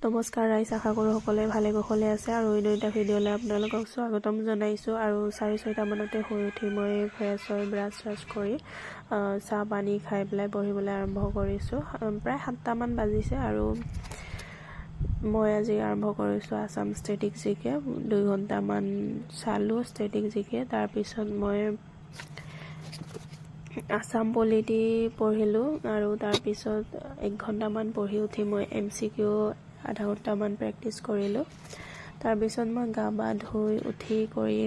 নমস্কাৰ ৰাইজ, আশা কৰোঁ সকলোৱে ভালে কুশলে আছে আৰু অন্য এটা ভিডিঅ'লৈ আপোনালোকক স্বাগতম জনাইছোঁ। আৰু 4-6টা মানতে শুই উঠি মই ফ্ৰেছ হৈ ব্ৰাছ কৰি চাহ পানী খাই পেলাই বহিবলৈ আৰম্ভ কৰিছোঁ। প্ৰায় 7টামান বাজিছে আৰু মই আজি আৰম্ভ কৰিছোঁ আছাম ষ্টেটিক জিকে। 2 ঘণ্টামান চালোঁ ষ্টেটিক জিকে। তাৰপিছত মই আছাম পলিটি পঢ়িলোঁ আৰু তাৰপিছত 1 ঘণ্টামান পঢ়ি উঠি মই MCQ আধা ঘণ্টামান প্ৰেক্টিছ কৰিলোঁ। তাৰপিছত মই গা পা ধুই উঠি কৰি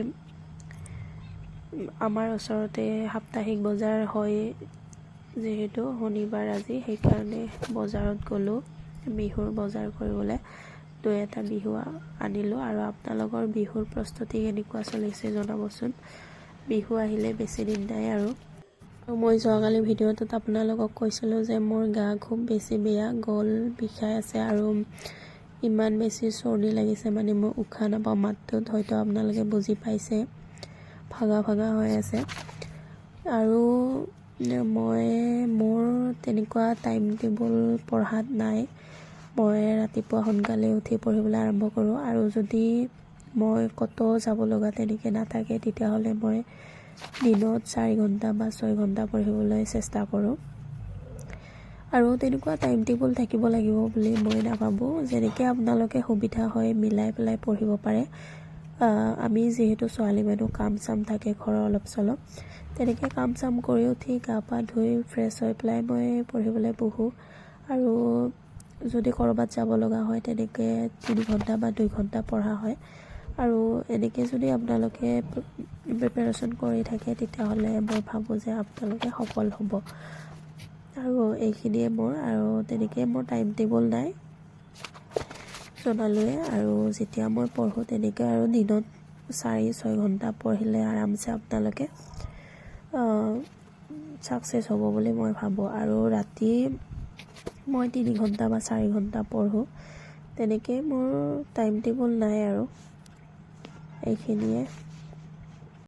আমাৰ ওচৰতে সাপ্তাহিক বজাৰ হয়, যিহেতু শনিবাৰ আজি, সেইকাৰণে বজাৰত গ'লোঁ বিহুৰ বজাৰ কৰিবলৈ। 2-এটা বিহু আনিলোঁ। আৰু আপোনালোকৰ বিহুৰ প্ৰস্তুতি কেনেকুৱা চলিছে জনাবচোন। বিহু আহিলে বেছি দিন নাই আৰু মই যোৱাকালি ভিডিঅ'টোত আপোনালোকক কৈছিলোঁ যে মোৰ গা খুব বেছি বেয়া, গল বিষাই আছে আৰু ইমান বেছি চৰ্দি লাগিছে, মানে মই উশাহ নাপাওঁ মাতটোত, হয়তো আপোনালোকে বুজি পাইছে, ভাগা হৈ আছে। আৰু মোৰ তেনেকুৱা টাইম টেবুল পঢ়াত নাই। মই ৰাতিপুৱা সোনকালে উঠি পঢ়িবলৈ আৰম্ভ কৰোঁ আৰু যদি মই ক'তো যাব লগা তেনেকৈ নাথাকে তেতিয়াহ'লে মই দিনত 4 ঘণ্টা বা 6 ঘণ্টা পঢ়িবলৈ চেষ্টা কৰোঁ। আৰু তেনেকুৱা টাইম টেবুল থাকিব লাগিব বুলি মই নাভাবোঁ। যেনেকৈ আপোনালোকে সুবিধা হয় মিলাই পেলাই পঢ়িব পাৰে। আমি যিহেতু ছোৱালী মানুহ, কাম চাম থাকে ঘৰৰ অলপ চলপ, তেনেকৈ কাম চাম কৰি উঠি গা পা ধুই ফ্ৰেছ হৈ পেলাই মই পঢ়িবলৈ বহোঁ। আৰু যদি ক'ৰবাত যাব লগা হয় তেনেকৈ 3 ঘণ্টা বা 2 ঘণ্টা পঢ়া হয়। আৰু এনেকৈ যদি আপোনালোকে প্ৰিপাৰেশ্যন কৰি থাকে তেতিয়াহ'লে মই ভাবোঁ যে আপোনালোকে সফল হ'ব। আৰু এইখিনিয়ে মোৰ, আৰু তেনেকৈ মোৰ টাইম টেবুল নাই জনালোৱে। আৰু যেতিয়া মই পঢ়োঁ তেনেকৈ আৰু দিনত 4-6 ঘণ্টা পঢ়িলে আৰামছে আপোনালোকে ছাকচেছ হ'ব বুলি মই ভাবোঁ। আৰু ৰাতি মই 3 ঘণ্টা বা 4 ঘণ্টা পঢ়োঁ। তেনেকৈ মোৰ টাইম টেবুল নাই আৰু এইখিনিয়ে।